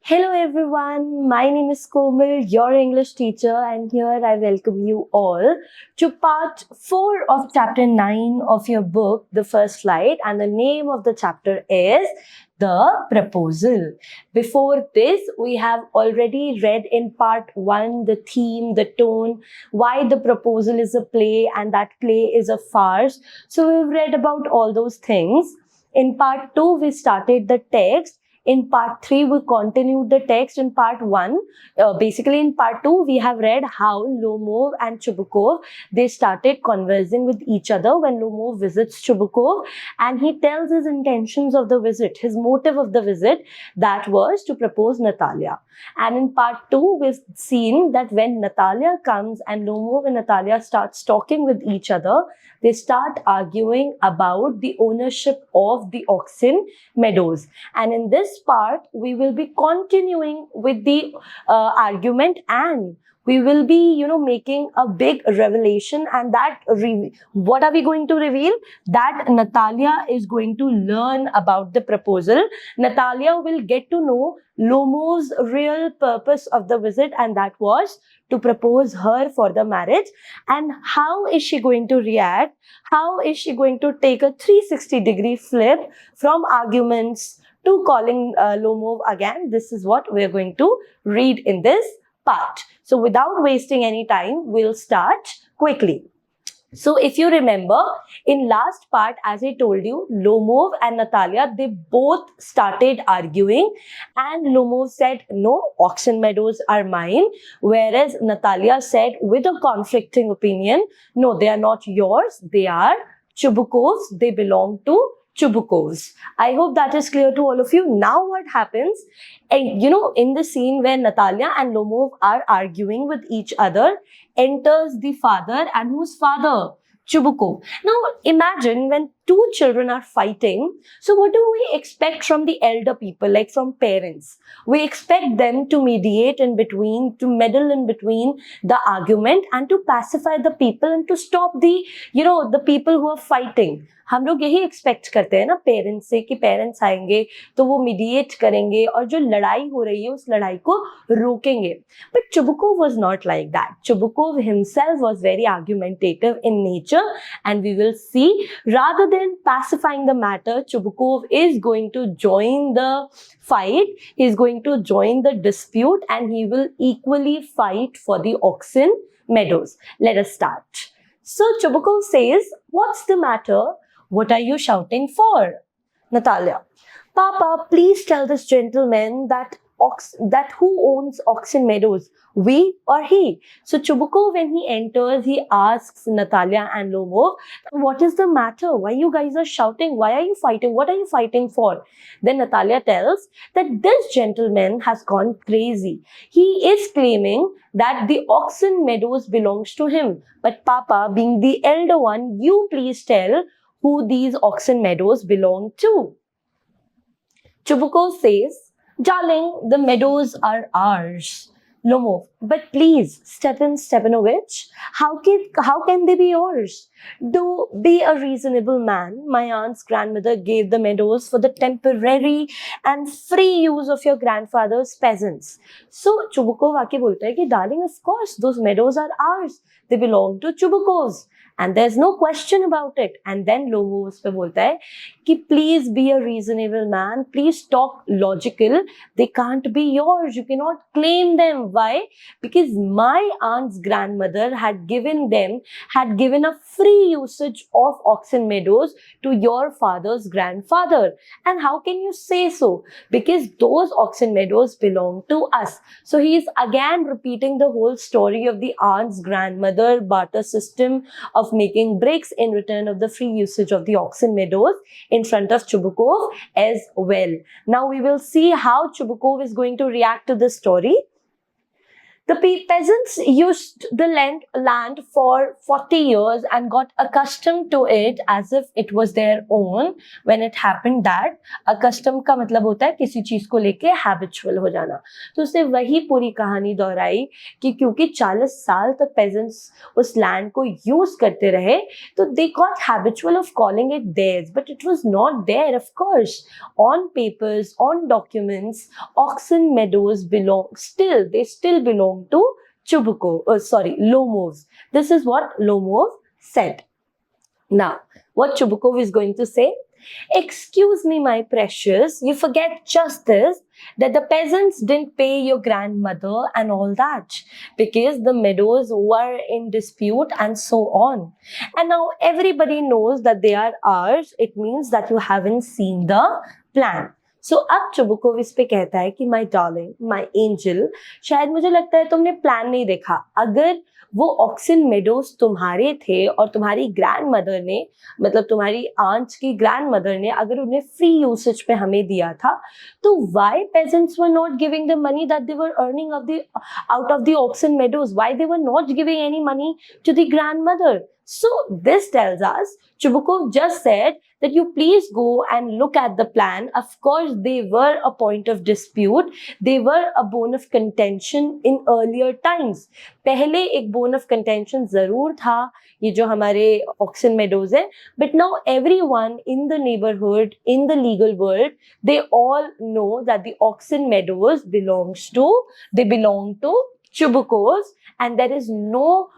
Hello everyone, my name is Komal, your English teacher, and here I welcome you all to part 4 of chapter 9 of your book, The First Flight, and the name of the chapter is The Proposal. Before this, we have already read in part 1 the theme, the tone, why the proposal is a play and that play is a farce. So we've read about all those things. In part 2, we started the text. In part 3, we continued the text. In part 1, basically in part 2, we have read how Lomov and Chubukov, they started conversing with each other when Lomov visits Chubukov, and he tells his intentions of the visit, his motive of the visit, that was to propose Natalia. And in part 2, we've seen that when Natalia comes and Lomov and Natalia starts talking with each other, they start arguing about the ownership of the Oxen Meadows. And in this part, we will be continuing with the argument, and we will be, making a big revelation. And that, what are we going to reveal? That Natalia is going to learn about the proposal. Natalia will get to know Lomov's real purpose of the visit, and that was to propose her for the marriage. And how is she going to react? How is she going to take a 360-degree flip from arguments to calling Lomov again? This is what we're going to read in this part. So without wasting any time, we'll start quickly. So if you remember, in last part, as I told you, Lomov and Natalia, they both started arguing, and Lomov said, no, Oxen Meadows are mine, whereas Natalia said, with a conflicting opinion, no, they are not yours, they are Chubukov's, they belong to Chubukov's. I hope that is clear to all of you. Now what happens, in the scene where Natalia and Lomov are arguing with each other, enters the father, and whose father? Chubukov. Now imagine when two children are fighting, so what do we expect from the elder people, like from parents? We expect them to mediate in between, to meddle in between the argument and to pacify the people and to stop the people who are fighting. हम लोग यही expect करते हैं ना parents से कि parents आएंगे तो वो मीडिएट करेंगे और जो लड़ाई हो रही है उस लड़ाई को रोकेंगे. But Chubukov was not like that. Chubukov himself was very argumentative in nature, and we will see, rather than pacifying the matter, Chubukov is going to join the fight, he is going to join the dispute, and he will equally fight for the Oxen Meadows. Let us start. So Chubukov says, what's the matter? What are you shouting for? Natalia, Papa, please tell this gentleman that who owns Oxen Meadows, we or he? So Chubukov, when he enters, he asks Natalia and Lomov, what is the matter? Why you guys are shouting? Why are you fighting? What are you fighting for? Then Natalia tells that this gentleman has gone crazy. He is claiming that the Oxen Meadows belongs to him. But Papa, being the elder one, you please tell who these Oxen Meadows belong to. Chubukov says, darling, the meadows are ours. Lomov, but please, Stepan Stepanovich, how can they be yours? Do be a reasonable man. My aunt's grandmother gave the meadows for the temporary and free use of your grandfather's peasants. So Chubukov आके बोलता है कि darling, of course, those meadows are ours. They belong to Chubukov's. And there's no question about it. And then Lomov उस पे बोलता है कि please be a reasonable man. Please talk logical. They can't be yours. You cannot claim them. Why? Because my aunt's grandmother had given a free usage of Oxen Meadows to your father's grandfather. And how can you say so? Because those Oxen Meadows belong to us. So he is again repeating the whole story of the aunt's grandmother barter system of making bricks in return of the free usage of the Oxen Meadows in front of Chubukov as well. Now we will see how Chubukov is going to react to this story. The peasants used the land for 40 years and got accustomed to it as if it was their own when it happened that. Accustomed का मतलब होता है किसी चीज को लेके habitual हो जाना. तो उसने वही पूरी कहानी दोहराई कि क्योंकि 40 साल तक peasants उस land को use करते रहे तो they got habitual of calling it theirs, but it was not there, of course. On papers, on documents, Oxen Meadows still belong to Lomov. This is what Lomov said. Now, what Chubukov is going to say? Excuse me, my precious, you forget just this, that the peasants didn't pay your grandmother and all that because the meadows were in dispute and so on. And now everybody knows that they are ours. It means that you haven't seen the plan. So अब Chubukov इस पे कहता है कि my darling, my angel, शायद मुझे लगता है तुमने प्लान नहीं देखा. अगर वो ऑक्सन मेडोज तुम्हारे थे और तुम्हारी ग्रैंड मदर ने, मतलब तुम्हारी आंट की ग्रैंड मदर ने अगर उन्हें फ्री यूसेज पे हमें दिया था, तो why peasants were not giving the money that they were earning out of the oxen meadows? Why they were not giving any money to the grandmother? So this tells us, Chubukov just said that you please go and look at the plan. Of course, they were a point of dispute. They were a bone of contention in earlier times. पहले एक bone of contention जरूर था, ये जो हमारे oxen meadows है. But now everyone in the neighborhood, in the legal world, they all know that the oxen meadows belong to Chubukovs, and there is no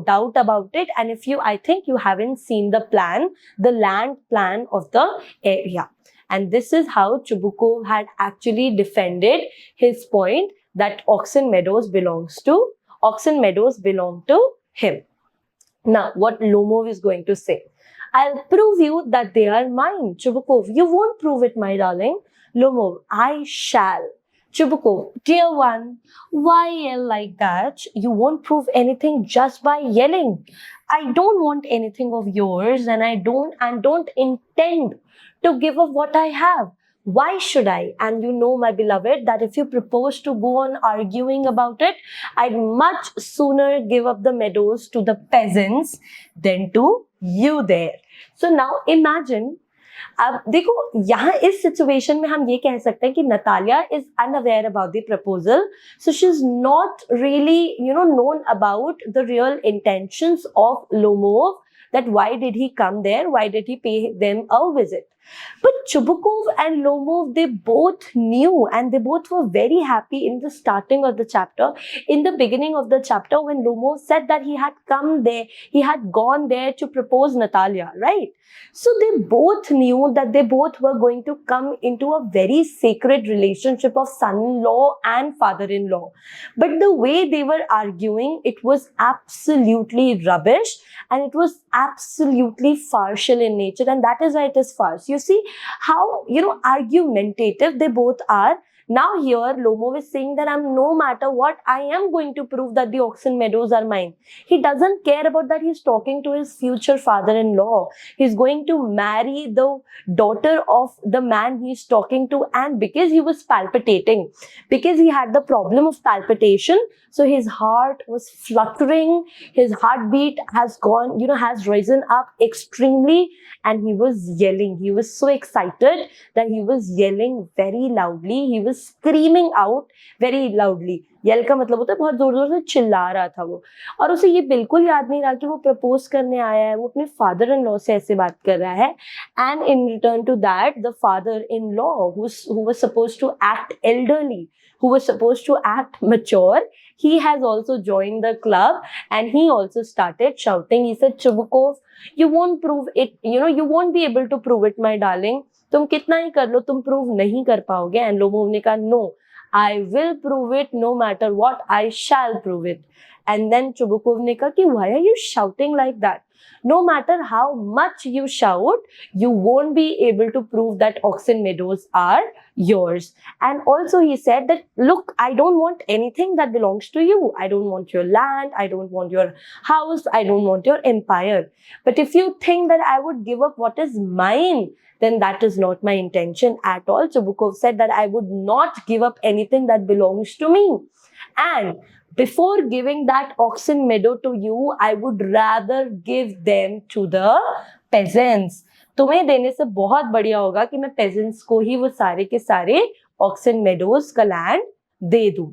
doubt about it. And I think you haven't seen the plan, the land plan of the area. And this is how Chubukov had actually defended his point that Oxen Meadows belong to him. Now, what Lomov is going to say? I'll prove you that they are mine. Chubukov, you won't prove it, my darling. Lomov, I shall. Chubukov, dear one, why yell like that? You won't prove anything just by yelling. I don't want anything of yours, and I don't intend to give up what I have. Why should I? And you know, my beloved, that if you propose to go on arguing about it, I'd much sooner give up the meadows to the peasants than to you there. So now imagine, अब देखो यहाँ इस situation में हम ये कह सकते हैं कि Natalia is unaware about the proposal, so she is not really known about the real intentions of Lomov, that why did he come there, why did he pay them a visit. But Chubukov and Lomov, they both knew, and they both were very happy in the starting of the chapter. In the beginning of the chapter, when Lomov said that he had come there, he had gone there to propose Natalia, right? So they both knew that they both were going to come into a very sacred relationship of son-in-law and father-in-law. But the way they were arguing, it was absolutely rubbish, and it was absolutely farcical in nature, and that is why it is farce. You see how argumentative they both are. Now here Lomov is saying that no matter what, I am going to prove that the Oxen Meadows are mine. He doesn't care about that. He's talking to his future father-in-law. He's going to marry the daughter of the man he's talking to, and because he was palpitating, because he had the problem of palpitation, so his heart was fluttering, his heartbeat has risen up extremely, and he was yelling. He was so excited that he was yelling very loudly. He was screaming out very loudly. Yell का मतलब होता है बहुत जोर जोर से चिल्ला रहा था वो, और उसे ये बिल्कुल याद नहीं रहा कि वो प्रपोज करने आया है, वो अपने फादर इन लॉ से ऐसे बात कर रहा है. And in return to that, the father-in-law who was supposed to act elderly, who was supposed to act mature, he has also joined the club, and he also started shouting. He said, Chubukov, you won't prove it, you won't be able to prove it, my darling. तुम कितना ही कर लो, तुम prove नहीं कर पाओगे. And Lomov ने कहा, no, I will prove it no matter what, I shall prove it. And then Chubukov ne kaha ki, why are you shouting like that? No matter how much you shout, you won't be able to prove that Oxen Meadows are yours. And also he said that, look, I don't want anything that belongs to you. I don't want your land, I don't want your house, I don't want your empire. But if you think that I would give up what is mine, then that is not my intention at all. Chubukov said that I would not give up anything that belongs to me. And before giving that oxen meadow to you, I would rather give them to the peasants. तुम्हें देने से बहुत बढ़िया होगा कि मैं peasants को ही वो सारे के सारे oxen meadows का land दे दूं.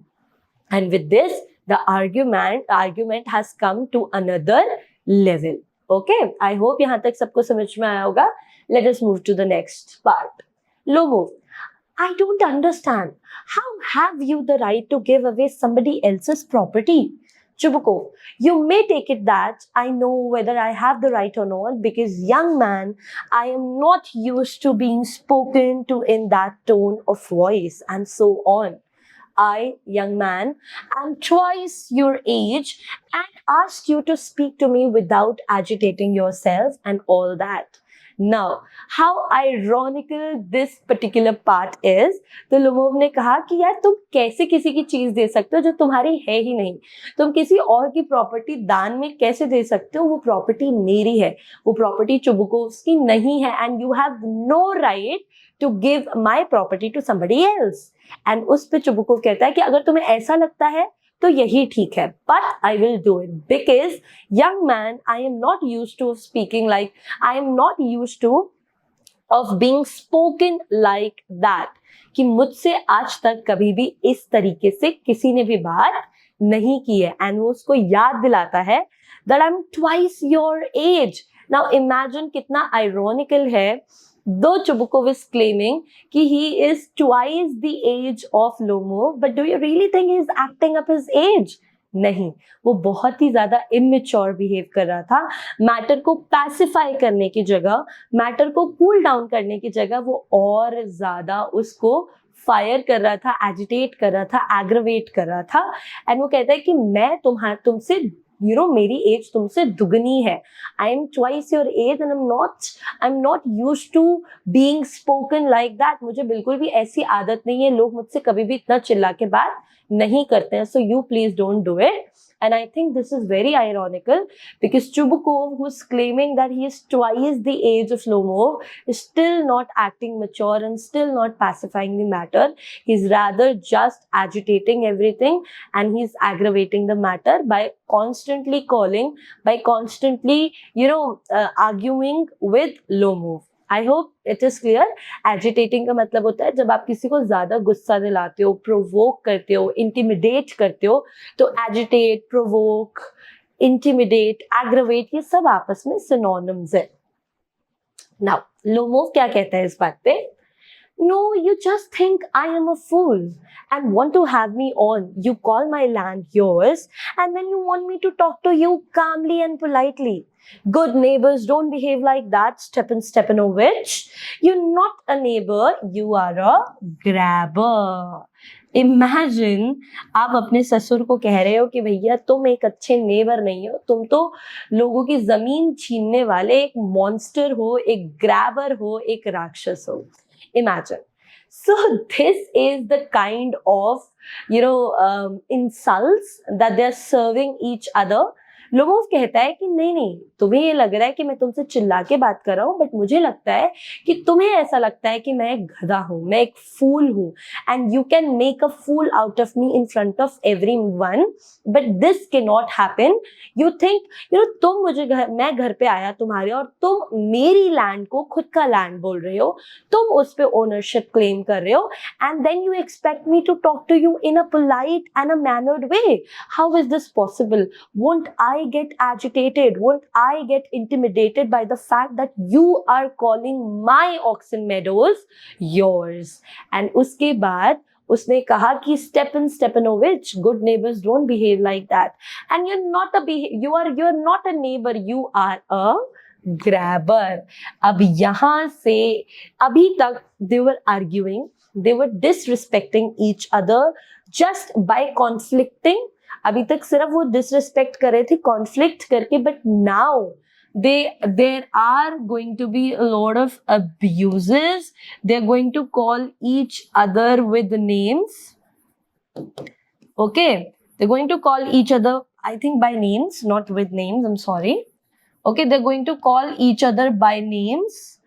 And with this, the argument has come to another level. Okay, I hope यहाँ तक सबको समझ में आया होगा. Let us move to the next part. Low move. I don't understand. How have you the right to give away somebody else's property? Chubukov, you may take it that I know whether I have the right or not because, young man, I am not used to being spoken to in that tone of voice and so on. I, young man, am twice your age and ask you to speak to me without agitating yourself and all that. Now, how ironical this particular part is. तो Lomov ने कहा कि यार तुम कैसे किसी की चीज दे सकते हो जो तुम्हारी है ही नहीं. तुम किसी और की प्रॉपर्टी दान में कैसे दे सकते हो? वो प्रॉपर्टी मेरी है, वो प्रॉपर्टी चुबुकोव्स की नहीं है. And you have no right to give my property to somebody else. And उस पे चुबुकोव कहता है कि अगर तुम्हें ऐसा लगता है तो यही ठीक है, but I will do it because, young man, I am not used to speaking like, I am not used to of being spoken like that. कि मुझसे आज तक कभी भी इस तरीके से किसी ने भी बात नहीं की है. एंड वो उसको याद दिलाता है that I'm twice your age. Now imagine कितना ironical है. Though Chubukov is claiming कि he is twice the age of Lomov, but do you really think he is acting up his age? नहीं, वो बहुत ही ज्यादा immature behave कर रहा था. मैटर को पैसिफाई करने की जगह, मैटर को कूल डाउन करने की जगह वो और ज्यादा उसको फायर कर रहा था, एजिटेट कर रहा था, एग्रवेट कर रहा था. एंड वो कहता है कि मैं तुमसे मेरी एज तुमसे दुगनी है. I am twice your age and I am not used to being spoken like that. मुझे बिल्कुल भी ऐसी आदत नहीं है, लोग मुझसे कभी भी इतना चिल्ला के बात नहीं करते हैं. So you please don't do it. And I think this is very ironical because Chubukov, who's claiming that he is twice the age of Lomov, is still not acting mature and still not pacifying the matter. He's rather just agitating everything and he's aggravating the matter by constantly calling, by constantly, arguing with Lomov. I hope it is clear. Agitating का मतलब होता है जब आप किसी को ज्यादा गुस्सा दिलाते हो, प्रोवोक करते हो, इंटिमिडेट करते हो. तो एजिटेट, प्रोवोक, इंटिमिडेट, एग्रवेट, ये सब आपस में सिनोनिम्स है. नाउ लोमोव क्या कहता है इस बात पे? No, you just think I am a fool and want to have me on. You call my land yours and then you want me to talk to you calmly and politely. Good neighbors don't behave like that, Stepanovich. You're not a neighbor, you are a grabber. Imagine आप अपने ससुर को कह रहे हो कि भैया तुम एक अच्छे नेबर नहीं हो, तुम तो लोगों की जमीन छीनने वाले एक मॉन्स्टर हो, एक ग्रैबर हो, एक राक्षस हो. Imagine. So this is the kind of, insults that they are serving each other. Lomov कहता है कि नहीं, तुम्हें ये लग रहा है कि मैं तुमसे चिल्ला के बात कर रहा हूँ, बट मुझे लगता है कि तुम्हें ऐसा लगता है कि मैं एक गधा हूँ, मैं एक फूल हूँ. And you can make a fool out of me in front of everyone, but this can not happen. You think मैं घर पे आया तुम्हारे और तुम मेरी लैंड को खुद का लैंड बोल रहे हो, तुम उस पे ओनरशिप क्लेम कर रहे हो, and then you expect me to talk to you in a polite and a mannered way. How is this possible? Won't I get agitated? Won't I get intimidated by the fact that you are calling my oxen meadows yours? And उसके बाद उसने कहा कि Stepanovich, good neighbors don't behave like that. And you're not a neighbor, you are a grabber. अब यहाँ से अभी तक they were arguing, they were disrespecting each other just by conflicting. अभी तक सिर्फ वो डिसरिस्पेक्ट कर रहे थे कॉन्फ्लिक्ट करके, but now there are going to be a lot of abuses. They're going to call each other with names. Okay, they're going to call each other, I think, by names, not with names. I'm sorry. Okay, they're going to call each other by names.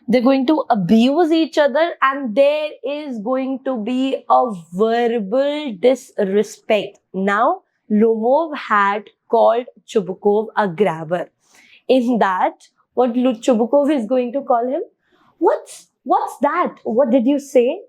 they're going to abuse each other, and there is going to be a verbal disrespect. Now Lomov had called Chubukov a grabber. In that, what Chubukov is going to call him, what's that, what did you say?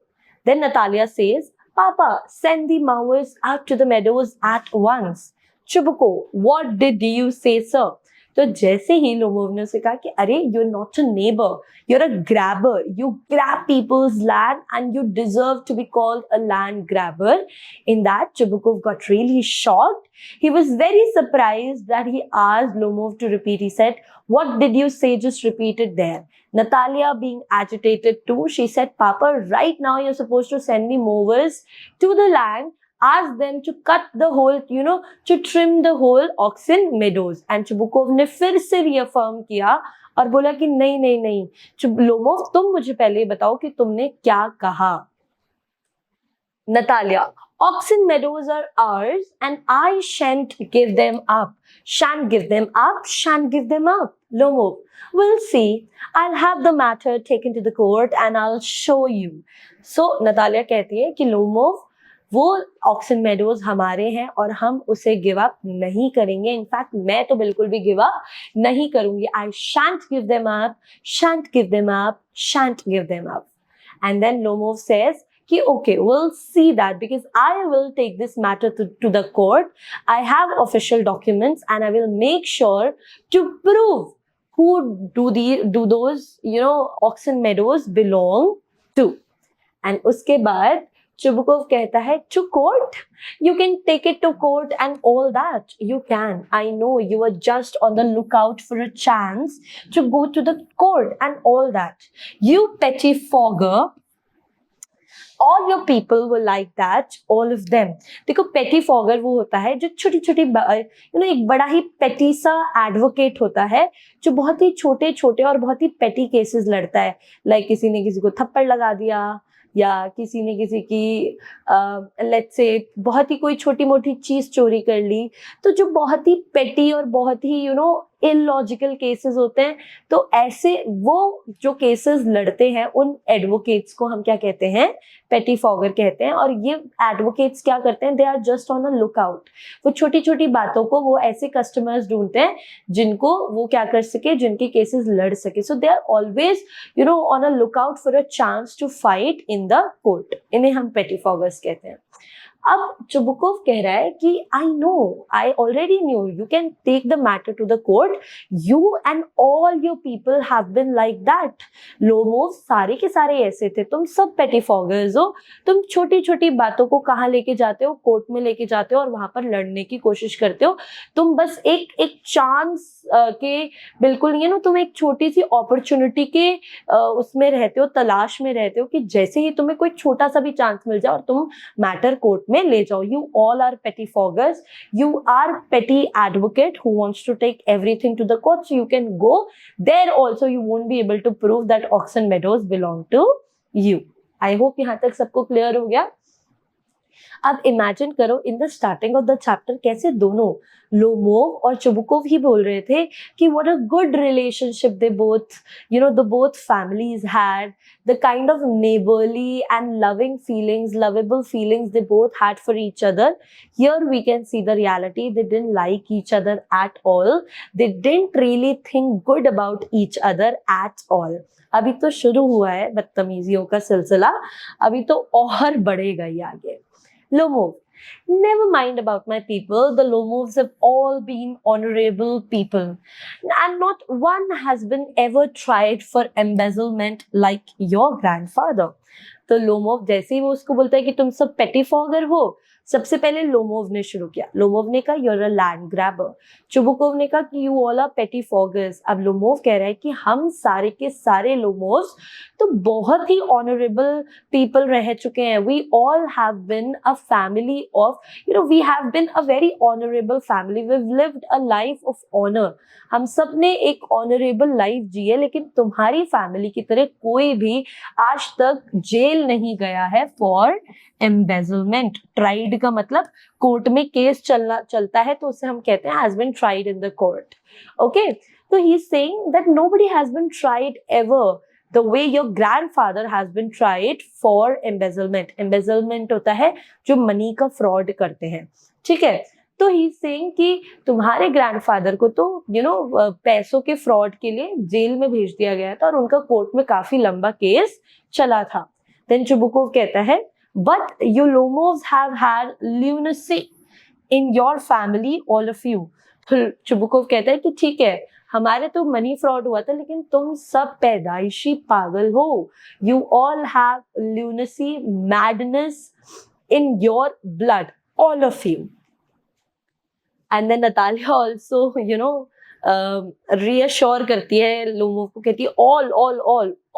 Then Natalia says, Papa, send the mowers out to the meadows at once. Chubukov, what did you say, sir? तो जैसे ही Lomov ने उसे कहा कि अरे you're not a neighbor, you're a grabber, you grab people's land and you deserve to be called a land grabber. In that, Chubukov got really shocked. He was very surprised that he asked Lomov to repeat. He said, what did you say? Just repeat it there. Natalia, being agitated too, she said, Papa, right now you're supposed to send me mowers to the land. Ask them to cut the whole, to trim the whole oxen meadows. And Chubukov ने फिर से reaffirm किया और बोला कि नहीं नहीं नहीं, लोमोव तुम मुझे पहले बताओ कि तुमने क्या कहा. Natalia, oxen meadows are ours and I shan't give them up. Shan't give them up, shan't give them up. Lomov, we'll see. I'll have the matter taken to the court and I'll show you. So Natalia कहती है कि Lomov, वो oxen meadows हमारे हैं और हम उसे give up नहीं करेंगे. इनफैक्ट मैं तो बिल्कुल भी गिव अप नहीं करूंगी. I shan't give them up, shan't give them up, shan't give them up. And then Lomov says कि okay, we'll see that because I will take this matter to the court. I have official documents and I will make sure to prove who do those oxen meadows belong to. And उसके बाद Chubukov कहता है to court, you can take it to court and all that. You can. I know you were just on the lookout for a chance to go to the court and all that. You pettifogger. All your people were like that, all of them. देखो pettifogger वो होता है जो छोटी छोटी एक बड़ा ही petty सा advocate होता है जो बहुत ही छोटे छोटे और बहुत ही petty cases लड़ता है. Like किसी ने किसी को थप्पड़ लगा दिया या किसी ने किसी की लेट्स से बहुत ही कोई छोटी मोटी चीज चोरी कर ली, तो जो बहुत ही पेटी और बहुत ही इलॉजिकल केसेस होते हैं, तो ऐसे वो जो केसेस लड़ते हैं उन एडवोकेट्स को हम क्या कहते हैं, पेटीफॉगर कहते हैं. और ये एडवोकेट्स क्या करते हैं, they are just on a lookout. वो छोटी छोटी बातों को वो ऐसे कस्टमर्स ढूंढते हैं जिनको वो क्या कर सके, जिनके केसेस लड़ सके. So they are always on a lookout for a chance to fight in the court. इन्हें हम पेटीफॉगर्स कहते हैं. अब चुबुकोव कह रहा है कि I know, I already knew, you can take the matter to the court. You and all your people have been like that. Lomov, सारे के सारे ऐसे थे, तुम सब पेटीफॉगर्स हो. तुम छोटी छोटी बातों को कहाँ लेके जाते हो, कोर्ट में लेके जाते हो और वहां पर लड़ने की कोशिश करते हो. तुम बस एक चांस के बिल्कुल तुम एक छोटी सी अपॉर्चुनिटी के उसमें रहते हो, तलाश में रहते हो कि जैसे ही तुम्हें कोई छोटा सा भी चांस मिल जाए और तुम मैटर कोर्ट में ले जाओ. You all are pettifoggers. You are petty advocate who wants to take everything to the court, so you can go there also. You won't be able to prove that Oxen Meadows belong to you. I hope यहाँ तक सबको clear हो गया. अब imagine करो in the starting of the chapter कैसे दोनों Lomov और चुबुकोव ही बोल रहे थे कि what a good relationship they both the both families had, the kind of neighbourly and loving feelings, lovable feelings they both had for each other. Here we can see the reality. They didn't like each other at all. They didn't really think good about each other at all. अभी तो शुरू हुआ है बदतमीजियों का सिलसिला, अभी तो और बढ़ेगा ही आगे. Lomov, never mind about my people. The Lomovs have all been honorable people, and not one has been ever tried for embezzlement like your grandfather. तो लोमोव जैसे ही वो उसको बोलता है कि तुम सब पेटीफॉगर हो, सबसे पहले लोमोव ने शुरू किया. लोमोव ने कहा you're a land grabber. Chubukov ने कहा कि you all are pettifoggers. अब लोमोव कह रहा है कि हम सारे के सारे लोमोव्स तो बहुत ही ऑनरेबल पीपल रह चुके हैं. We all have been a family of, we have been a very honorable family. We've lived a life of honor. हम सब ने एक ऑनरेबल लाइफ जी है, लेकिन तुम्हारी फैमिली की तरह कोई भी आज तक जेल नहीं गया है फॉर एम्बेजलमेंट. ट्राइड का मतलब कोर्ट में केस चलता है तो उसे हम कहते हैं has been tried in the court. Okay, तो he is saying that nobody has been tried ever the way your grandfather has been tried for embezzlement. Embezzlement होता है जो मनी का फ्रॉड करते हैं, ठीक है। तो ही सेइंग कि तुम्हारे ग्रैंडफादर को तो पैसों के फ्रॉड के लिए जेल में भेज दिया गया था और उनका कोर्ट में काफी लंबा केस चला था। देन चुबुकोव कहता है but you Lomovs have had lunacy in your family all of you. Chubukov कहता है कि ठीक है, हमारे तो मनी फ्रॉड हुआ था, लेकिन तुम सब पैदाइशी पागल हो। You all have lunacy, madness in your blood, all of you. And then Natalia also reassure करती है लोमोव को, कहती है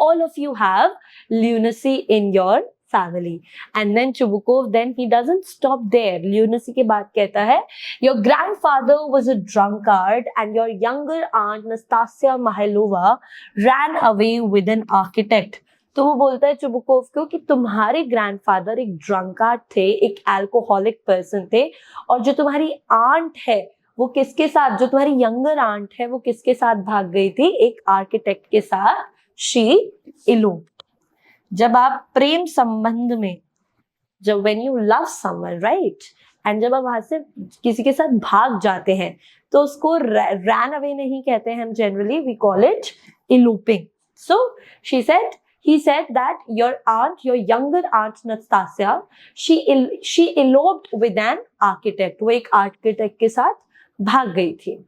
all of you have lunacy in your family. And then Chubukov, then he doesn't stop there. Lunacy के बाद कहता है your grandfather was a drunkard and your younger aunt Nastasia Mihailova ran away with an architect. तो वो बोलता है Chubukov को कि तुम्हारे ग्रैंडफादर एक ड्रंकार्ड थे, एक अल्कोहलिक पर्सन थे, और जो तुम्हारी आंट है वो किसके साथ, जो तुम्हारी यंगर आंट है वो किसके साथ भाग गई थी, एक आर्किटेक्ट के साथ। She eloped. जब आप प्रेम संबंध में, जब when you love someone, right, and जब आप वहां से किसी के साथ भाग जाते हैं तो उसको ran away नहीं कहते हैं हम, generally we call it eloping. So he said that your younger aunt Nastasia, she eloped with an architect. वो एक architect के साथ भाग गई थी।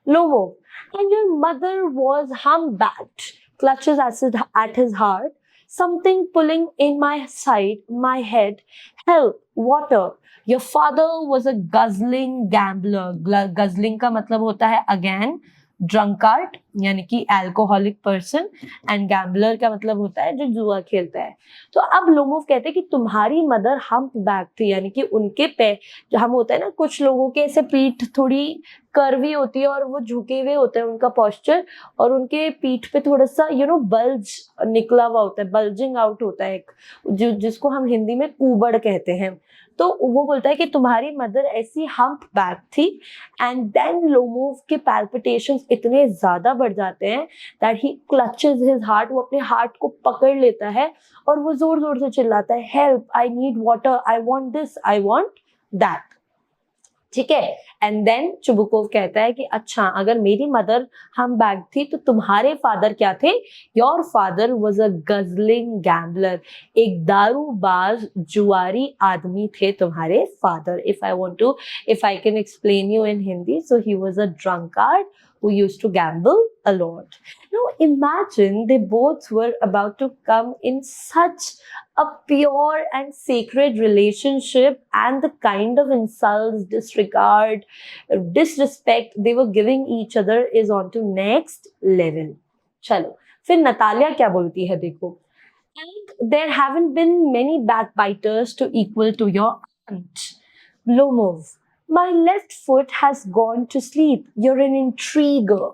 Lomov, and your mother was humpbacked, clutches at his heart, something pulling in my side, my head, help, water. Your father was a guzzling gambler. Guzzling का मतलब होता है again ड्रंकार्ड, यानी कि अल्कोहलिक पर्सन, एंड गैम्बलर का मतलब होता है जो जुआ खेलता है। तो अब लोमोव कहते हैं कि तुम्हारी मदर हम्प बैक थी, यानी कि उनके पैर, जो हम होता है ना, कुछ लोगों के ऐसे पीठ थोड़ी कर्वी होती है और वो झुके हुए होते हैं उनका पोस्चर, और उनके पीठ पे थोड़ा सा बल्ज निकला हुआ होता है, बल्जिंग आउट होता है एक, जिसको हम हिंदी में कुबड़ कहते हैं। तो वो बोलता है कि तुम्हारी मदर ऐसी हम्प बैक थी। एंड देन लोमोव के पैल्पिटेशंस इतने ज्यादा बढ़ जाते हैं that he clutches his heart, वो अपने हार्ट को पकड़ लेता है और वो जोर जोर से चिल्लाता है, help, I need water, I want this, I want that. ठीक है। एंड देन चुबुकोव कहता है कि अच्छा, अगर मेरी मदर हम बैग थी तो तुम्हारे फादर क्या थे? Your father was a guzzling gambler, एक दारूबाज जुआरी आदमी थे तुम्हारे father. If I can explain you in Hindi, so he was a drunkard who used to gamble a lot. Now imagine they both were about to come in such a pure and sacred relationship, and the kind of insults, disregard, disrespect they were giving each other is on to next level. चलो फिर Natalia क्या बोलती है, देखो। And there haven't been many backbiters to equal to your aunt. Lomov, my left foot has gone to sleep. You're an intriguer.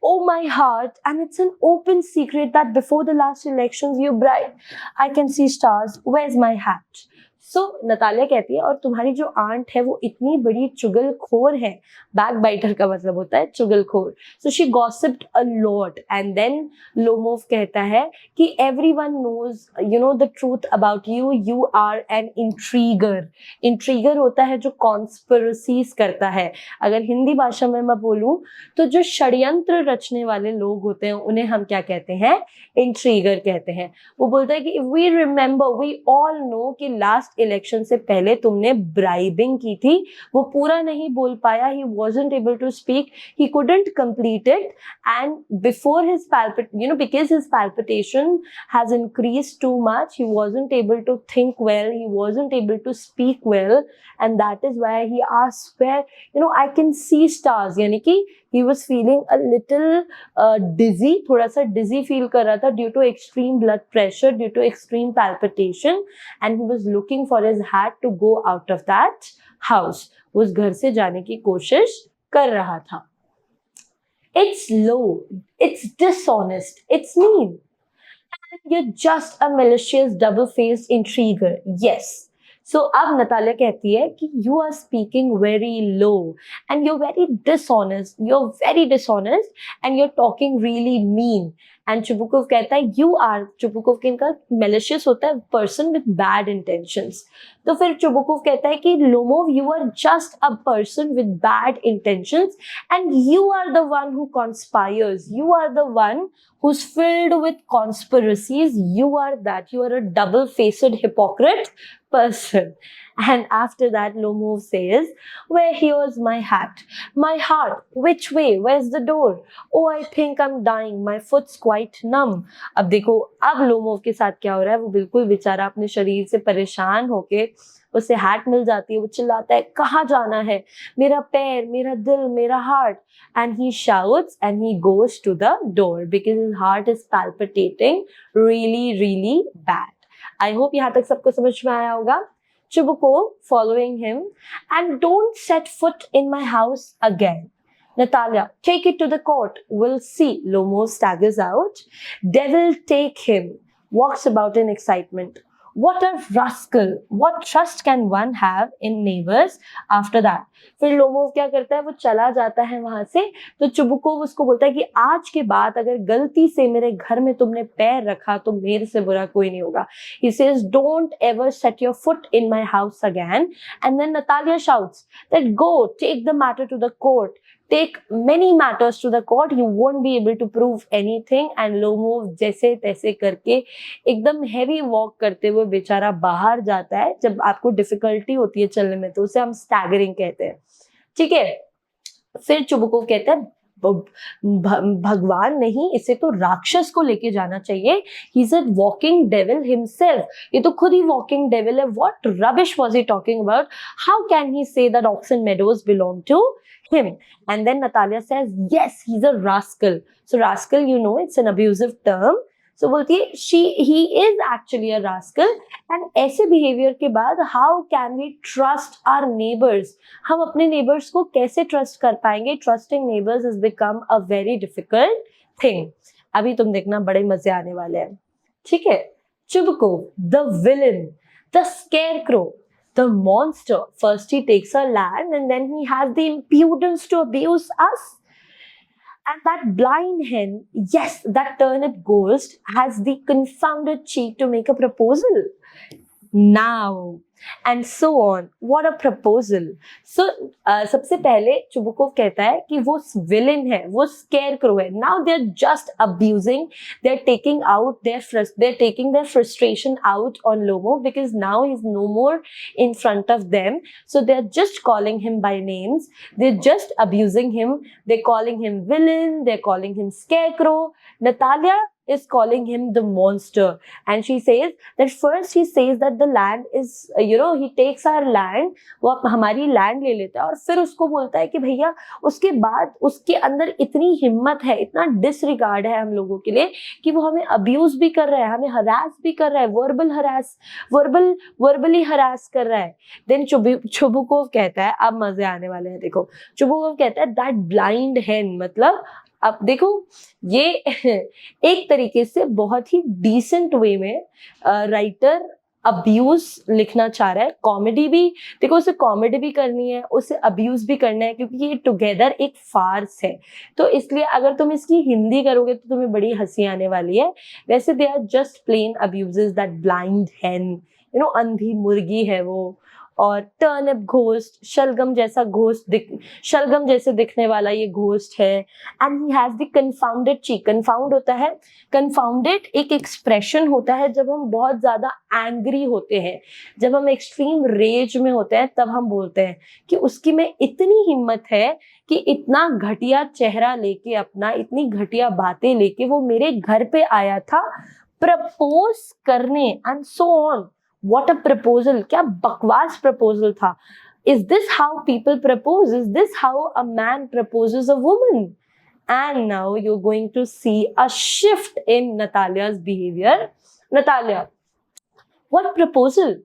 Oh, my heart, and it's an open secret that before the last elections you bribed. I can see stars. Where's my hat? So, Natalia कहती है, और तुम्हारी जो aunt है वो इतनी बड़ी चुगलखोर है। बैकबाइटर का मतलब होता है चुगलखोर। So she gossiped a lot, and then Lomov कहता है कि everyone knows, the truth about you. You are an intriguer. Intriguer होता है जो conspiracies करता है। अगर हिंदी भाषा में मैं बोलूं तो जो षड्यंत्र रचने वाले लोग होते हैं उन्हें हम क्या कहते हैं? इंट्रीगर कहते हैं। वो बोलता है कि we remember, we all know कि लास्ट इलेक्शन से पहले तुमने ब्राइबिंग की थी। वो पूरा नहीं बोल पाया, he wasn't able to speak, he couldn't complete it, and before his because his palpitation has increased too much, he wasn't able to think well, he wasn't able to speak well, and that is why he asked where, I can see stars, यानी कि he was feeling a little dizzy, थोड़ा सा dizzy feel कर रहा था due to extreme blood pressure, due to extreme palpitation, and he was looking for his hat to go out of that house. उस घर से जाने की कोशिश कर रहा था। It's low, it's dishonest, it's mean, and you're just a malicious, double-faced intriguer. Yes. So अब नतालिया कहती है कि you are speaking very low and you're very dishonest, and you're talking really mean, and Chubukov कहता है you are, Chubukov का malicious होता है, person with bad intentions. तो फिर चुबुकोव कहता है कि Lomov you are just a person with bad intentions and you are the one who conspires, you are the one who's filled with conspiracies. You are that. You are a double-faced hypocrite person. And after that, Lomov says, where here's my hat, my heart, which way, where's the door? Oh, I think I'm dying, my foot's quite numb. अब देखो, अब Lomov के साथ क्या हो रहा है, वो बिल्कुल बेचारा अपने शरीर से परेशान होके, उसे हैट मिल जाती है, वो चिल्लाता है कहाँ जाना है, मेरा पैर, मेरा दिल, मेरा heart, and he shouts and he goes to the door because his heart is palpitating really bad. I hope यहाँ तक सबको समझ में आया होगा. Chubukov following him, and don't set foot in my house again. Natalia, take it to the court. We'll see. Lomov staggers out. Devil take him. Walks about in excitement. What a rascal! What trust can one have in neighbors after that? फिर Lomov क्या करता है, वो चला जाता है वहां से. तो चुबुकोव उसको बोलता है कि आज के बाद अगर गलती से मेरे घर में तुमने पैर रखा तो मेरे से बुरा कोई नहीं होगा. He says, don't ever set your foot in my house again. And then Natalia shouts that go, take the matter to the court. Take many matters to the court. You won't be able to prove anything. And Lomov जैसे तैसे करके एकदम heavy walk करते हुए बेचारा बाहर जाता है. जब आपको डिफिकल्टी होती है चलने में तो उसे हम स्टैगरिंग कहते हैं. ठीक है. फिर चुबुकोव कहता है भगवान नहीं, इसे तो राक्षस को लेके जाना चाहिए. He is a walking devil himself. ये तो खुद ही वॉकिंग डेविल है. What rubbish was he talking about? How can he say that Oxen meadows belong to him? And then Natalia says, yes, he's a rascal. So rascal, you know, it's an abusive term. So बोलती है he is actually a rascal. And ऐसे behavior के बाद how can we trust our neighbors? हम अपने neighbors को कैसे trust कर पाएंगे? Trusting neighbors has become a very difficult thing. अभी तुम देखना बड़े मजे आने वाले हैं. ठीक है. Chubukov, the villain, the scarecrow, the monster. First he takes our land and then he has the impudence to abuse us. And that blind hen, yes, that turnip ghost has the confounded cheek to make a proposal. Now, and so on. What a proposal. So, सबसे पहले Chubukov कहता है कि वो villain है, वो scarecrow है. Now they're just abusing, they're taking their frustration out on Lomov because now he's no more in front of them. So they're just calling him by names. They're just abusing him. They're calling him villain. They're calling him scarecrow. Natalia is calling him the monster, and she says that first he says that the land is, he takes our land, वो हमारी land ले लेता है, और फिर उसको बोलता है कि भैया उसके बाद उसके अंदर इतनी हिम्मत है, इतना डिसरिगार्ड है हम लोगों के लिए कि वो हमें अब्यूज भी कर रहा है, हमें हरास भी कर रहा है, वर्बली हरास कर रहा है. देन चुबुकोव कहता है, अब मजे आने वाले हैं. देखो, चुबुकोव कहता है दैट ब्लाइंड हैन, मतलब अब देखो ये एक तरीके से बहुत ही डिसेंट वे में राइटर अब्यूज लिखना चाह रहा है. कॉमेडी भी, देखो उसे कॉमेडी भी करनी है, उसे अब्यूज भी करना है, क्योंकि ये टुगेदर एक फार्स है. तो इसलिए अगर तुम इसकी हिंदी करोगे तो तुम्हें बड़ी हंसी आने वाली है. वैसे they are just plain abuses. That blind hen, अंधी मुर्गी है वो, और टर्निप घोस्ट, शलगम जैसे दिखने वाला ये घोस्ट है. And he has the confounded cheek. Confound होता है, कंफाउंडेड एक एक्सप्रेशन होता है जब हम बहुत ज्यादा एंग्री होते हैं, जब हम एक्सट्रीम रेज में होते हैं, तब हम बोलते हैं कि उसकी में इतनी हिम्मत है कि इतना घटिया चेहरा लेके, अपना इतनी घटिया बातें लेके वो मेरे घर पे आया था प्रपोज करने, and so on. What a proposal! क्या बकवास proposal था. Is this how people propose? Is this how a man proposes a woman? And now you're going to see a shift in Natalia's behavior. Natalia, what proposal?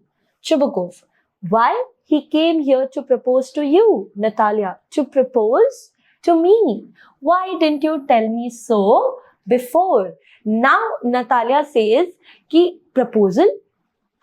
Chubukov, why he came here to propose to you? Natalia, to propose to me. Why didn't you tell me so before? Now Natalia says कि proposal,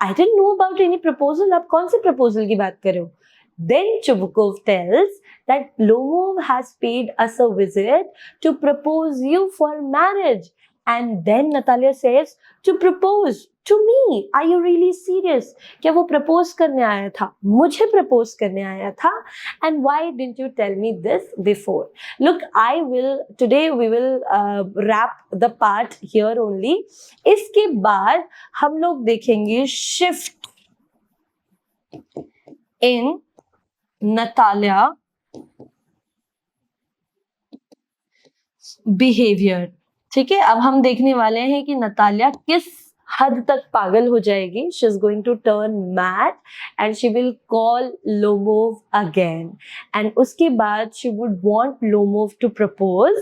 I didn't know about any proposal. आप कौन से proposal की बात कर रहे हो? Then Chubukov tells that Lomov has paid us a visit to propose you for marriage. And then Natalia says, to propose to me. Are you really serious? क्या वो propose करने आया था? मुझे propose करने आया था? And why didn't you tell me this before? Look, today we will wrap the part here only. इसके बाद हम लोग देखेंगे shift in Natalia बिहेवियर. ठीक है, अब हम देखने वाले हैं कि नतालिया किस हद तक पागल हो जाएगी. She is going to turn mad and she will call Lomov again. And उसके बाद she would want Lomov to propose,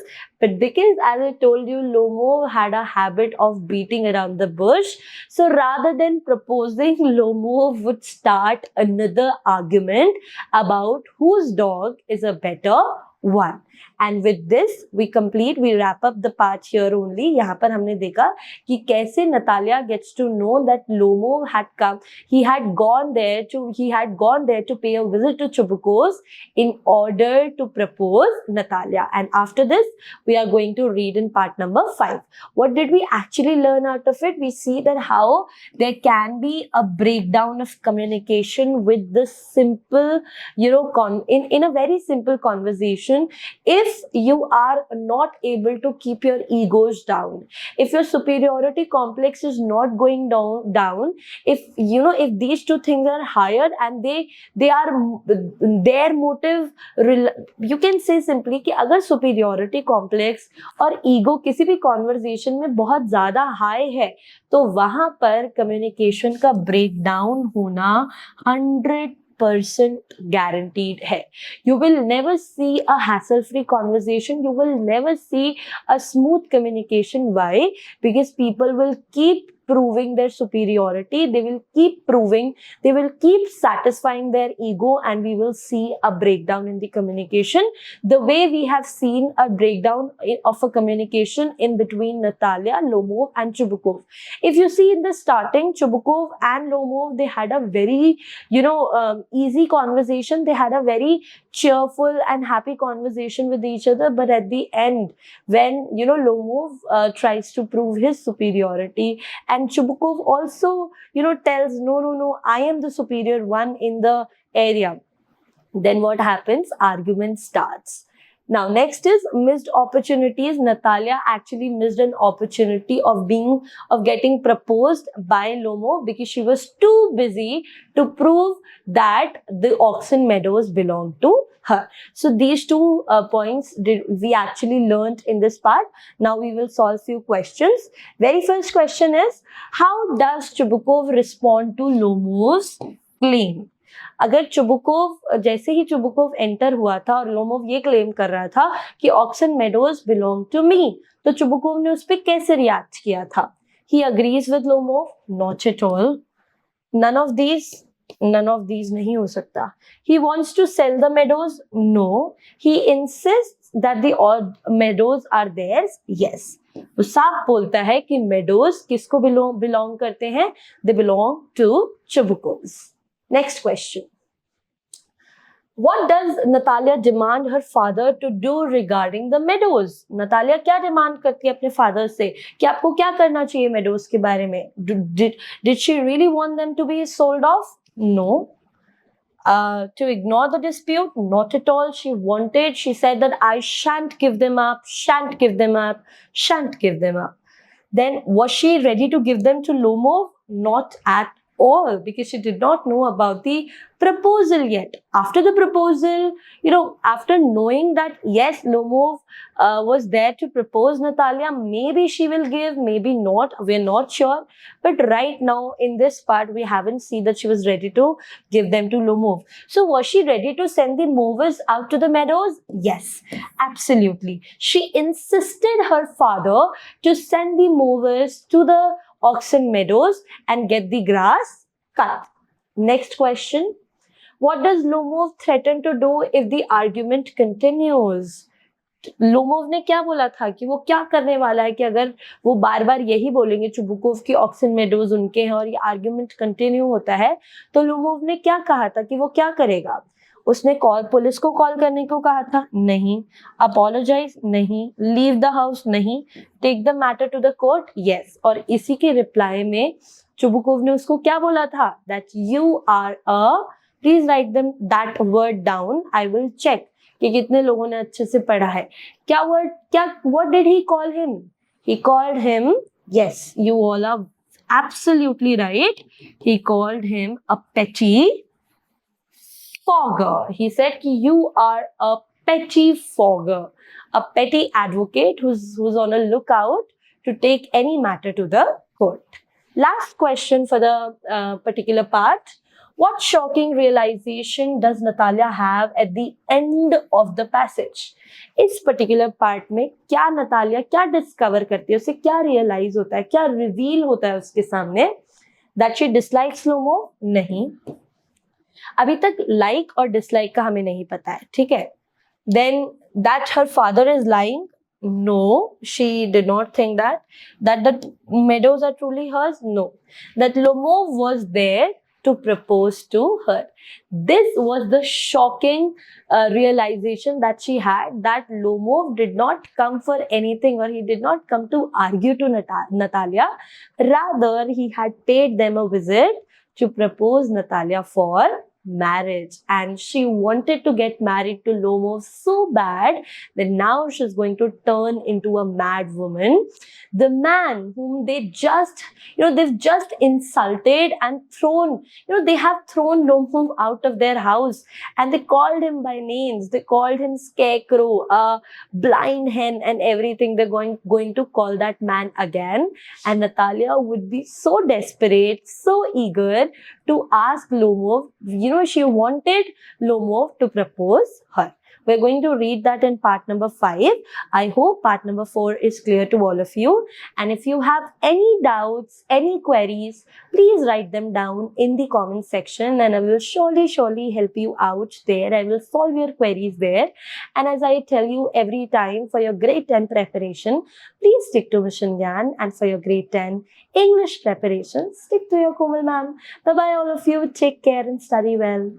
but because, as I told you, Lomov had a habit of beating around the bush, so rather than proposing, Lomov would start another argument about whose dog is a better one. And with this we wrap up the part here only. यहाँ पर हमने देखा कि कैसे Natalia gets to know that Lomov had come, he had gone there to pay a visit to Chubukov in order to propose Natalia. And after this we are going to read in part number 5. What did we actually learn out of it? We see that how there can be a breakdown of communication with this simple, in a very simple conversation, if you are not able to keep your egos down, if your superiority complex is not going down, if these two things are higher and they are their motive, you can say simply कि अगर superiority complex और ego किसी भी conversation में बहुत ज़्यादा high है तो वहाँ पर communication का breakdown होना 100% guaranteed है. You will never see a hassle-free conversation. You will never see a smooth communication. Why? Because people will keep proving their superiority. They will keep satisfying their ego, and we will see a breakdown in the communication. The way we have seen a breakdown of a communication in between Natalia, Lomov and Chubukov. If you see in the starting, Chubukov and Lomov, they had a very, easy conversation. They had a very cheerful and happy conversation with each other. But at the end, when, Lomov tries to prove his superiority, and Chubukov also, tells, no, I am the superior one in the area. Then what happens? Argument starts. Now, next is missed opportunities. Natalia actually missed an opportunity of getting proposed by Lomov because she was too busy to prove that the Oxen Meadows belonged to her. So these two points we actually learned in this part. Now we will solve few questions. Very first question is, how does Chubukov respond to Lomov's claim? अगर जैसे ही Chubukov enter हुआ था और Lomov ये claim कर रहा था कि oxen meadows belong to me, तो चुबुकोव ने उस पर कैसे रिएक्ट किया था? He agrees with Lomov? Not at all. None of these नहीं हो सकता. He wants to sell the meadows? No. He insists that the meadows are theirs? Yes. वो साफ बोलता है कि मेडोज किसको बिलोंग करते हैं? They belong to Chubukovs. Next question. What does Natalia demand her father to do regarding the meadows? Natalia क्या demand करती है अपने फादर से कि आपको क्या करना चाहिए meadows के बारे में? Did she really want them to be sold off? No. To ignore the dispute? Not at all. She said that I shan't give them up. Then was she ready to give them to Lomov? Not at all, because she did not know about the proposal yet. After the proposal, after knowing that yes, Lomov was there to propose Natalia, maybe she will give, maybe not, we're not sure. But right now in this part, we haven't seen that she was ready to give them to Lomov. So was she ready to send the movers out to the meadows? Yes, absolutely. She insisted her father to send the movers to the Oxen Meadows and get the grass cut. Next question. What does Lomov threaten to do if the argument continues? Lomov ने क्या बोला था कि वो क्या करने वाला है कि अगर वो बार बार यही बोलेंगे चुबुकोव की ऑक्सन मेडोज उनके हैं और ये आर्ग्यूमेंट कंटिन्यू होता है, तो लोमोव ने क्या कहा था कि वो क्या करेगा? उसने पुलिस को कॉल करने को कहा था, नहीं. अपोलोजाइज, नहीं. लीव द हाउस, नहीं. Take the matter to the court, yes. और इसी के रिप्लाई में चुबुकोव ने उसको क्या बोला था, that you are please write them that word down, I will check कि कितने लोगों ने अच्छे से पढ़ा है. what did he call him? He called him, yes, you all are absolutely right. He called him a petty fogger. He said you are a petty fogger, a petty advocate who's on a lookout to take any matter to the court. Last question for the particular part. What shocking realization does Natalia have at the end of the passage? इस particular part में क्या Natalia क्या discover करती है, उसे क्या realise होता है, क्या रिवील होता है उसके सामने? That she dislikes Lomov? नहीं, अभी तक लाइक और डिसलाइक का हमें नहीं पता है, ठीक है. Then that her father is lying? No, she did not think that the meadows are truly hers. No, that Lomov was there to propose to her. This was the shocking realization that she had, that Lomov did not come for anything, or he did not come to argue to Natalia. Rather, he had paid them a visit to propose Natalia for marriage, and she wanted to get married to Lomov so bad that now she's going to turn into a mad woman. The man whom they've just insulted and thrown, they have thrown Lomov out of their house, and they called him by names. They called him scarecrow, blind hen, and everything. They're going to call that man again, and Natalia would be so desperate, so eager to ask Lomov. She wanted Lomov to propose her. We're going to read that in part number 5. I hope part number 4 is clear to all of you. And if you have any doubts, any queries, please write them down in the comment section, and I will surely help you out there. I will solve your queries there. And as I tell you every time, for your grade 10 preparation, please stick to Mission Gyan. And for your grade 10 English preparation, stick to your Komal ma'am. Bye-bye all of you. Take care and study well.